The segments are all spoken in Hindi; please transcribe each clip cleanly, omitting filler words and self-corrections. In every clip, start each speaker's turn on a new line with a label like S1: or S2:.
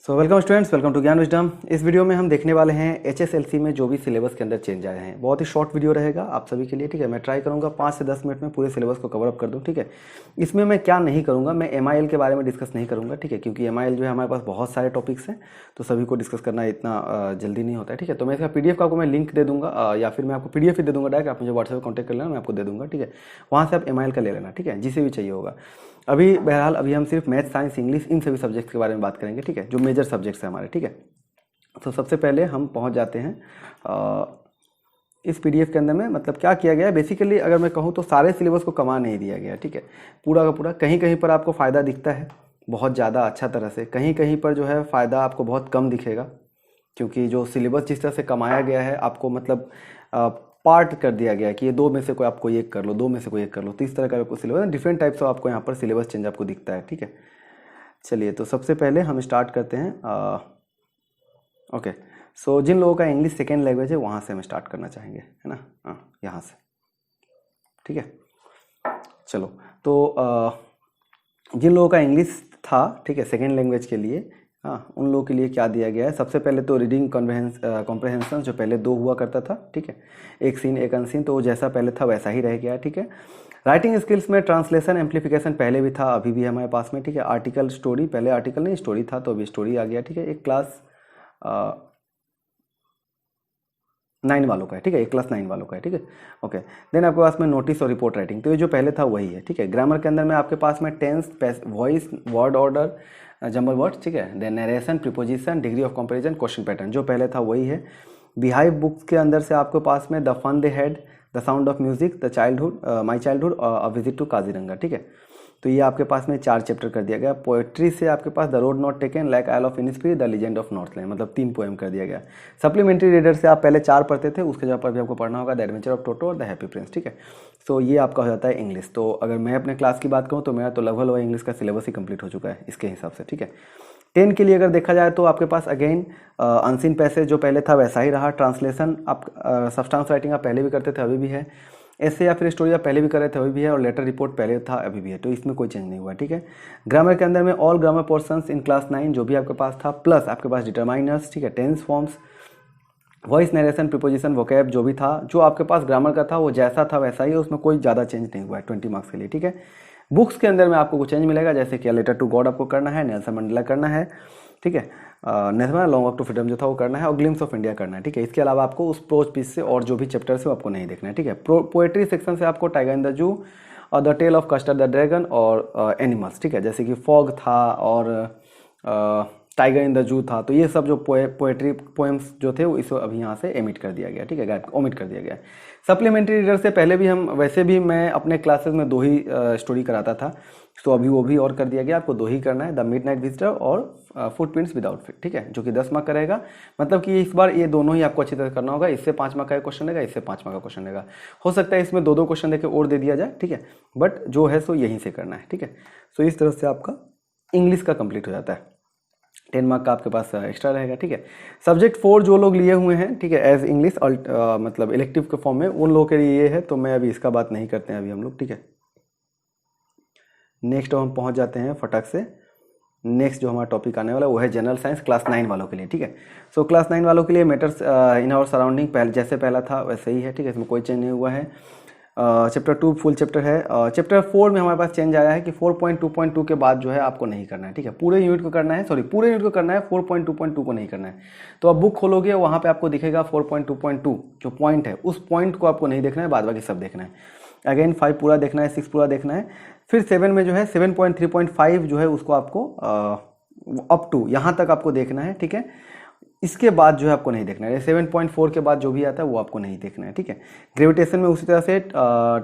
S1: वेलकम स्टूडेंट्स, वेलकम टू ज्ञान विजडम। इस वीडियो में हम देखने वाले हैं एचएसएलसी में जो भी सिलेबस के अंदर चेंज आए हैं। बहुत ही शॉर्ट वीडियो रहेगा आप सभी के लिए, ठीक है। मैं ट्राई करूंगा 5 से 10 मिनट में पूरे सिलेबस को कवर अप कर दूं, ठीक है। इसमें मैं क्या नहीं करूंगा, मैं एमआईएल के बारे में डिस्कस नहीं करूंगा, ठीक है, क्योंकि एमआईएल जो है हमारे पास बहुत सारे टॉपिक्स हैं, तो सभी को डिस्कस करना इतना जल्दी नहीं होता है, ठीक है। तो मैं इसका पीडीएफ का आपको मैं लिंक दे दूंगा, या फिर मैं आपको पीडीएफ ही दे दूंगा डायरेक्ट, आप मुझे व्हाट्सएप पर कॉन्टैक्ट कर लेना, मैं आपको दे दूंगा, ठीक है। वहाँ से आप एमआईएल का ले लेना, ठीक है, जिसे भी चाहिए होगा। अभी बहरहाल अभी हम सिर्फ मैथ, साइंस, इंग्लिश इन सभी सब्जेक्ट्स के बारे में बात करेंगे, ठीक है, जो मेजर सब्जेक्ट्स हैं हमारे, ठीक है। तो सबसे पहले हम पहुंच जाते हैं इस पीडीएफ के अंदर में। मतलब क्या किया गया है बेसिकली, अगर मैं कहूँ तो सारे सिलेबस को कमा नहीं दिया गया, ठीक है, पूरा का पूरा। कहीं कहीं पर आपको फ़ायदा दिखता है बहुत ज़्यादा अच्छा तरह से, कहीं कहीं पर जो है फ़ायदा आपको बहुत कम दिखेगा, क्योंकि जो सिलेबस जिस तरह से कमाया गया है आपको मतलब पार्ट कर दिया गया है कि ये दो में से कोई आप कोई एक कर लो, दो में से कोई एक कर लो, तो इस तरह का सिलेबस डिफरेंट टाइप्स ऑफ आपको यहाँ पर सिलेबस चेंज आपको दिखता है, ठीक है। चलिए, तो सबसे पहले हम स्टार्ट करते हैं। ओके, सो जिन लोगों का इंग्लिश सेकेंड लैंग्वेज है वहाँ से हम स्टार्ट करना चाहेंगे, है ना। हाँ, यहाँ से, ठीक है। चलो, तो जिन लोगों का इंग्लिश था, ठीक है, सेकेंड लैंग्वेज के लिए, हाँ, उन लोगों के लिए क्या दिया गया है। सबसे पहले तो रीडिंग कॉम्प्रहेंशन जो पहले 2 हुआ करता था, ठीक है, एक सीन एक अनसीन, तो जैसा पहले था वैसा ही रह गया, ठीक है। राइटिंग स्किल्स में ट्रांसलेशन एम्प्लीफिकेशन पहले भी था, अभी भी है हमारे पास में, ठीक है। आर्टिकल स्टोरी, पहले आर्टिकल नहीं स्टोरी था, तो अभी स्टोरी आ गया, ठीक है। एक क्लास 9 वालों का है, ठीक है, एक क्लास 9 वालों का है, ठीक है। ओके, देन आपके पास में नोटिस और रिपोर्ट राइटिंग, तो ये जो पहले था वही है, ठीक है। ग्रामर के अंदर में आपके पास में tense, voice, word order, jumble word, ठीक है। Then narration, preposition, degree of comparison, question pattern जो पहले था वही है। बिहाइव बुक्स के अंदर से आपके पास में the fun they had, the sound of music, the childhood, my childhood, a visit to Kaziranga, ठीक है। तो ये आपके पास में 4 चैप्टर कर दिया गया। पोएट्री से आपके पास the road not taken, like Isle of Innisfree, the legend of Northland, मतलब 3 पोएम कर दिया गया। सप्लीमेंट्री रीडर से आप पहले 4 पढ़ते थे, उसके जगह पर भी आपको पढ़ना होगा द एडवेंचर ऑफ टोटो और द हैप्पी प्रिंस, ठीक है। सो ये आपका हो जाता है इंग्लिश। तो अगर मैं अपने क्लास की बात करूँ तो मेरा तो लगभग इंग्लिश का सिलेबस ही कंप्लीट हो चुका है इसके हिसाब से, ठीक है। 10 के लिए अगर देखा जाए तो आपके पास अगेन अनसीन पैसेज जो पहले था वैसा ही रहा। ट्रांसलेशन आप सब्सटेंस राइटिंग आप पहले भी करते थे, अभी भी है। ऐसे या फिर स्टोरी आप पहले भी कर रहे थे, अभी भी है। और लेटर रिपोर्ट पहले था, अभी भी है, तो इसमें कोई चेंज नहीं हुआ, ठीक है। ग्रामर के अंदर में all grammar portions in class 9 जो भी आपके पास था, प्लस आपके पास डिटरमाइनर्स, ठीक है, tense forms, voice narration, preposition, vocab जो भी था, जो आपके पास ग्रामर का था वो जैसा था वैसा ही है, उसमें कोई ज़्यादा चेंज नहीं हुआ है 20 मार्क्स के लिए, ठीक है। बुक्स के अंदर में आपको कुछ चेंज मिलेगा, जैसे कि लेटर टू गॉड आपको करना है, नेल्सन मंडेला करना है, ठीक है, national long walk to freedom जो था वो करना है, और ग्लिम्स ऑफ इंडिया करना है, ठीक है। इसके अलावा आपको उस प्रोज पीस से और जो भी चैप्टर्स है वो आपको नहीं देखना है, ठीक है। पोएट्री सेक्शन से आपको टाइगर इन द जू और the tale of custard the dragon और एनिमल्स, ठीक है, जैसे कि फॉग था और टाइगर इन द जू था, तो ये सब जो पोएट्री पोएम्स जो थे वो इसको अभी यहाँ से एमिट कर दिया गया, ठीक है, ओमिट कर दिया गया। सप्लीमेंट्री रीडर से पहले भी हम, वैसे भी मैं अपने क्लासेस में 2 ही स्टोरी कराता था, तो अभी वो भी और कर दिया गया, आपको 2 ही करना है, द मिडनाइट विजिटर और फुटप्रिंट्स विदाउट फीट, ठीक है, जो कि 10 मार्क का रहेगा। मतलब कि इस बार ये दोनों ही आपको अच्छी तरह करना होगा। इससे 5 मार्क का क्वेश्चन रहेगा, इससे 5 मार्क का क्वेश्चन रहेगा। हो सकता है इसमें 2-2 क्वेश्चन देके और दे दिया जाए, ठीक है, बट जो है सो यहीं से करना है, ठीक है। सो इस तरह से आपका इंग्लिश का कंप्लीट हो जाता है। 10 मार्क का आपके पास एक्स्ट्रा रहेगा, ठीक है। सब्जेक्ट 4 जो लोग लिए हुए हैं, ठीक है, एज इंग्लिश मतलब इलेक्टिव के फॉर्म में, उन लोगों के लिए ये है, तो मैं अभी इसका बात नहीं करते हैं अभी हम लोग, ठीक है। नेक्स्ट हम पहुंच जाते हैं फटक से। नेक्स्ट जो हमारा टॉपिक आने वाला है वो है जनरल साइंस क्लास 9 वालों के लिए, ठीक है। सो क्लास 9 वालों के लिए मैटर्स इन आवर सराउंडिंग, पहले जैसे पहला था वैसे ही है, ठीक है, इसमें कोई चेंज नहीं हुआ है। चैप्टर 2 फुल चैप्टर है। चैप्टर 4 में हमारे पास चेंज आया है कि 4.2.2 के बाद जो है आपको नहीं करना है, ठीक है, पूरे यूनिट को करना है, पूरे यूनिट को करना है, 4.2.2 को नहीं करना है। तो आप बुक खोलोगे वहाँ पे आपको दिखेगा 4.2.2 जो पॉइंट है, उस पॉइंट को आपको नहीं देखना है, बाद बाकी सब देखना है। अगेन 5 पूरा देखना है, 6 पूरा देखना है। फिर 7 में जो है 7.3.5 जो है उसको आपको अप टू यहाँ तक आपको देखना है, ठीक है। इसके बाद जो है आपको नहीं देखना है। 7.4 के बाद जो भी आता है वो आपको नहीं देखना है, ठीक है। ग्रेविटेशन में उसी तरह से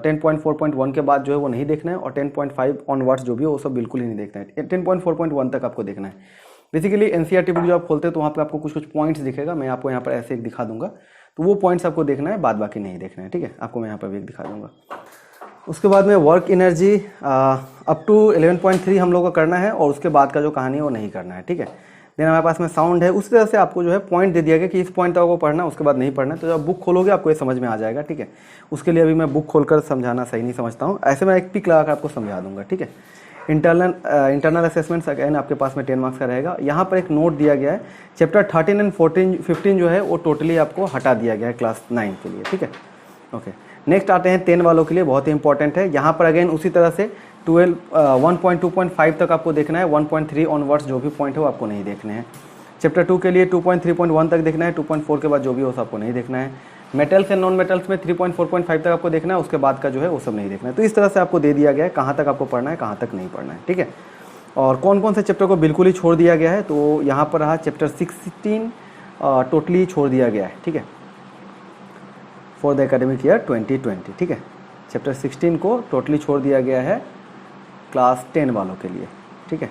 S1: 10.4.1 के बाद जो है वो नहीं देखना है, और 10.5 ऑनवर्ड्स जो भी है वो सब बिल्कुल ही नहीं देखना है। 10.4.1 तक आपको देखना है। बेसिकली एनसीईआरटी बुक जो आप खोलते हैं तो वहाँ पे आपको कुछ कुछ पॉइंट्स दिखेगा, मैं आपको यहाँ पर ऐसे एक दिखा दूंगा, तो वो पॉइंट्स आपको देखना है, बाद बाकी नहीं देखना है, ठीक है। आपको मैं यहाँ पर भी एक दिखा दूंगा। उसके बाद में वर्क एनर्जी अप टू 11.3 हम लोग को करना है, और उसके बाद का जो कहानी है वो नहीं करना है, ठीक है। देन हमारे पास में साउंड है, उस तरह से आपको जो है पॉइंट दे दिया गया कि इस पॉइंट तक आपको पढ़ना है, उसके बाद नहीं पढ़ना है। तो जब बुक खोलोगे आपको ये समझ में आ जाएगा, ठीक है। उसके लिए अभी मैं बुक खोलकर समझाना सही नहीं समझता हूँ, ऐसे मैं एक पिक लगा कर आपको समझा दूंगा, ठीक है। इंटरनल असेसमेंट्स अगेन आपके पास में 10 मार्क्स का रहेगा। यहाँ पर एक नोट दिया गया है, चैप्टर 13 एंड 15 जो है वो टोटली आपको हटा दिया गया है क्लास 9 के लिए, ठीक है। ओके, नेक्स्ट आते हैं 10 वालों के लिए, बहुत ही इंपॉर्टेंट है। यहाँ पर अगेन उसी तरह से 1.2.5 तक आपको देखना है, 1.3 ऑनवर्ड्स जो भी पॉइंट है वो आपको नहीं देखने हैं। चैप्टर 2 के लिए 2.3.1 तक देखना है, 2.4 के बाद जो भी हो आपको नहीं देखना है। मेटल्स एंड नॉन मेटल्स में 3.4.5 तक आपको देखना है, उसके बाद का जो है वो सब नहीं देखना है। तो इस तरह से आपको दे दिया गया है कहाँ तक आपको पढ़ना है, कहाँ तक नहीं पढ़ना है, ठीक है। और कौन कौन से चैप्टर को बिल्कुल ही छोड़ दिया गया है, तो यहाँ पर रहा चैप्टर 16 टोटली छोड़ दिया गया है, ठीक है, फॉर द एकेडमिक ईयर 2020, ठीक है। चैप्टर 16 को टोटली छोड़ दिया गया है क्लास 10 वालों के लिए, ठीक है।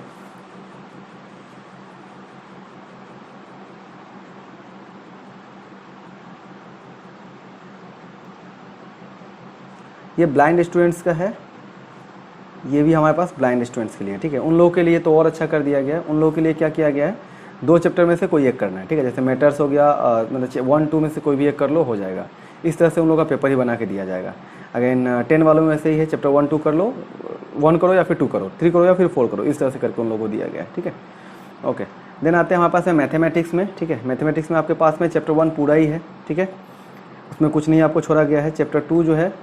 S1: ये ब्लाइंड स्टूडेंट्स का है, ये भी हमारे पास ब्लाइंड स्टूडेंट्स के लिए, ठीक है। उन लोगों के लिए तो और अच्छा कर दिया गया है। उन लोगों के लिए क्या किया गया है, 2 चैप्टर में से कोई एक करना है, ठीक है। जैसे मैटर्स हो गया, मतलब 1-2 में से कोई भी एक कर लो, हो जाएगा। इस तरह से उन लोगों का पेपर ही बना के दिया जाएगा। अगेन 10 वालों में ऐसे ही है, चैप्टर 1-2 कर लो, 1 करो या फिर 2 करो, 3 करो या फिर 4 करो, इस तरह से करके उन लोगों को दिया गया है, ठीक है। ओके, देन आते हैं हमारे पास है मैथमेटिक्स में, ठीक है। मैथमेटिक्स में आपके पास में चैप्टर 1 पूरा ही है, ठीक है, उसमें कुछ नहीं आपको छोड़ा गया है। चैप्टर 2 जो है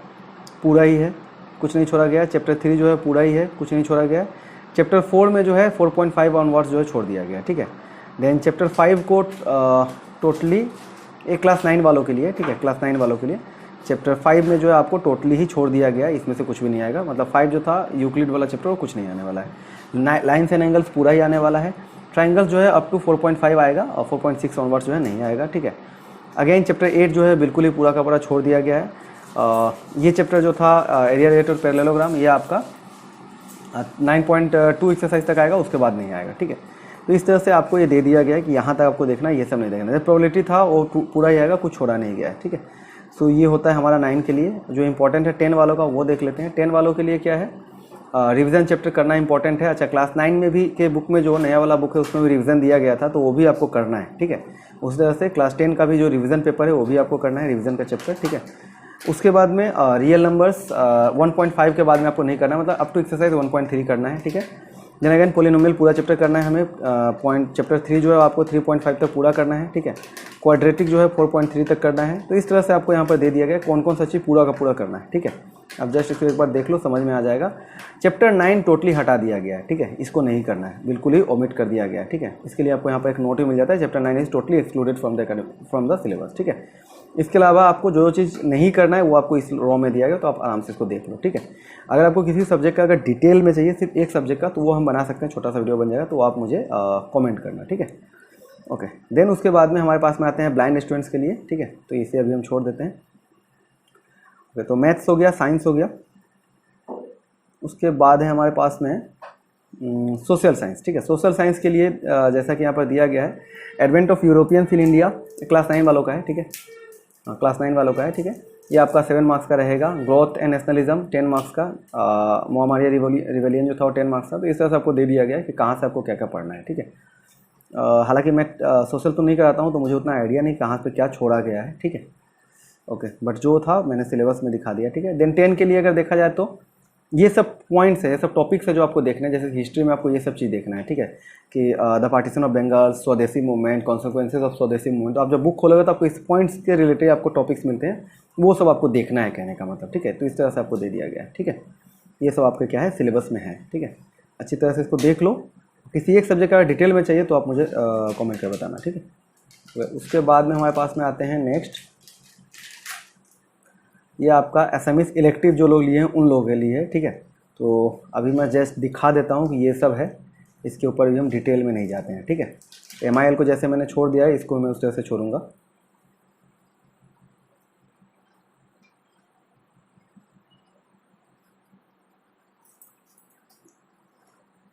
S1: पूरा ही है, कुछ नहीं छोड़ा गया है। चैप्टर 3 जो है पूरा ही है, कुछ नहीं छोड़ा गया है। चैप्टर 4 में जो है 4.5 ऑनवर्ड्स जो है छोड़ दिया गया है, ठीक है। देन चैप्टर 5 को टोटली एक क्लास 9 वालों के लिए, ठीक है, क्लास 9 वालों के लिए चैप्टर 5 में जो है आपको टोटली ही छोड़ दिया गया है, इसमें से कुछ भी नहीं आएगा। मतलब 5 जो था यूक्लिड वाला चैप्टर, वो कुछ नहीं आने वाला है। लाइन्स एंड एंगल्स पूरा ही आने वाला है। ट्राइंगल्स जो है अप टू 4.5 आएगा और 4.6 ऑनवर्ड्स जो है नहीं आएगा, ठीक है। अगेन चैप्टर 8 जो है बिल्कुल ही पूरा का पूरा छोड़ दिया गया है। ये चैप्टर जो था एरिया रेट और पैरेललोग्राम, ये आपका 9.2 एक्सरसाइज तक आएगा, उसके बाद नहीं आएगा, ठीक है। तो इस तरह से आपको ये दे दिया गया है कि यहाँ तक आपको देखना है, ये सब नहीं देखना है। प्रोबेबिलिटी था वो पूरा ही आएगा, कुछ छोड़ा नहीं गया है, ठीक है। सो ये होता है हमारा 9 के लिए। जो इंपॉर्टेंट है 10 वालों का वो देख लेते हैं। 10 वालों के लिए क्या है, रिवीजन चैप्टर करना इंपॉर्टेंट है। अच्छा, क्लास 9 में भी के बुक में जो नया वाला बुक है उसमें भी रिवीजन दिया गया था, तो वो भी आपको करना है, ठीक है। उस तरह से क्लास 10 का भी जो रिवीजन पेपर है वो भी आपको करना है, रिवीजन का चैप्टर, ठीक है। उसके बाद में रियल नंबर्स 1.5 के बाद में आपको नहीं करना है, मतलब अप टू एक्सरसाइज 1.3 करना है, ठीक है। देन अगेन पोलिनोमियल पूरा चैप्टर करना है हमें। चैप्टर 3 जो है आपको 3.5 तक पूरा करना है, ठीक है। क्वाड्रेटिक जो है 4.3 तक करना है। तो इस तरह से आपको यहाँ पर दे दिया गया कौन कौन सा चीज़ पूरा का पूरा करना है, ठीक है। अब जस्ट इसको एक बार देख लो, समझ में आ जाएगा। चैप्टर 9 टोटली हटा दिया गया है, ठीक है, इसको नहीं करना है, बिल्कुल ही ओमिट कर दिया गया है, ठीक है। इसके लिए आपको यहाँ पर एक नोट ही मिल जाता है, chapter 9 is totally excluded from the syllabus, ठीक है। इसके अलावा आपको जो चीज़ नहीं करना है वो आपको इस रॉ में दिया गया, तो आप आराम से इसको देख लो, ठीक है। अगर आपको किसी सब्जेक्ट का अगर डिटेल में चाहिए, सिर्फ एक सब्जेक्ट का, तो वो हम बना सकते हैं, छोटा सा वीडियो बन जाएगा, तो आप मुझे कमेंट करना, ठीक है। ओके, देन उसके बाद में हमारे पास में आते हैं ब्लाइंड स्टूडेंट्स के लिए, ठीक है। तो इसे अभी हम छोड़ देते हैं। ओके, तो मैथ्स हो गया, साइंस हो गया। उसके बाद है हमारे पास में सोशल साइंस, ठीक है। सोशल साइंस के लिए जैसा कि यहाँ पर दिया गया है, advent of Europeans in India, class 9 वालों का है, ठीक है, क्लास 9 वालों का है, ठीक है। ये आपका 7 मार्क्स का रहेगा। ग्रोथ एंड नेशनलिज्म 10 मार्क्स का। मोहम्मदिया रिवोल्यूशन जो था वो 10 मार्क्स का। तो इस तरह से आपको दे दिया गया है कि कहाँ से आपको क्या क्या पढ़ना है, ठीक है। हालांकि मैं सोशल तो नहीं कराता हूँ, तो मुझे उतना आइडिया नहीं कहाँ पे क्या छोड़ा गया है, ठीक है। ओके, बट जो था मैंने सिलेबस में दिखा दिया, ठीक है। देन 10 के लिए अगर देखा जाए तो ये सब पॉइंट्स है, ये सब टॉपिक्स है जो आपको देखना है। जैसे हिस्ट्री में आपको ये सब चीज़ देखना है, ठीक है, कि द पार्टीशन ऑफ बंगाल, स्वदेशी मूवमेंट, कॉन्सिक्वेंसेज ऑफ स्वदेशी मूवमेंट। तो आप जब बुक खोलोगे तो आपको इस पॉइंट्स के रिलेटेड आपको टॉपिक्स मिलते हैं, वो सब आपको देखना है, कहने का मतलब, ठीक है। तो इस तरह से आपको दे दिया गया है, ठीक है। ये सब आपके क्या है, सिलेबस में है, ठीक है। अच्छी तरह से इसको देख लो। किसी एक सब्जेक्ट का डिटेल में चाहिए तो आप मुझे कमेंट कर बताना, ठीक है। तो उसके बाद में हमारे पास में आते हैं नेक्स्ट, ये आपका एसएमएस इलेक्टिव जो लोग लिए हैं उन लोगों के लिए है, ठीक है। तो अभी मैं जस्ट दिखा देता हूँ कि ये सब है, इसके ऊपर भी हम डिटेल में नहीं जाते हैं, ठीक है। एमआईएल को जैसे मैंने छोड़ दिया है, इसको मैं उस तरह से छोड़ूंगा।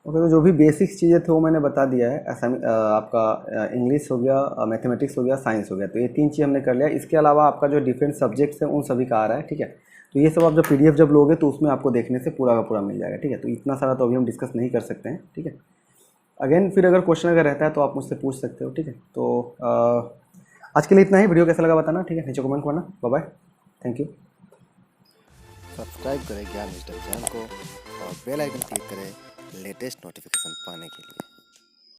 S1: ओके, तो जो भी बेसिक्स चीज़ें थे वो मैंने बता दिया है। आपका इंग्लिश हो गया, मैथमेटिक्स हो गया, साइंस हो गया, तो ये 3 चीज़ हमने कर लिया। इसके अलावा आपका जो डिफरेंट सब्जेक्ट्स हैं उन सभी का आ रहा है, ठीक है। तो ये सब आप जब PDF जब लोगे तो उसमें आपको देखने से पूरा का पूरा मिल जाएगा, ठीक है। तो इतना सारा तो अभी हम डिस्कस नहीं कर सकते हैं, ठीक है। अगेन फिर अगर क्वेश्चन अगर रहता है तो आप मुझसे पूछ सकते हो, ठीक है। तो आज के लिए इतना ही। वीडियो कैसा लगा बताना, ठीक है, नीचे कमेंट करना। Bye bye, thank you.
S2: Subscribe करें ज्ञान डिजिटल चैनल को और बेल आइकन क्लिक करें लेटेस्ट नोटिफिकेशन पाने के लिए।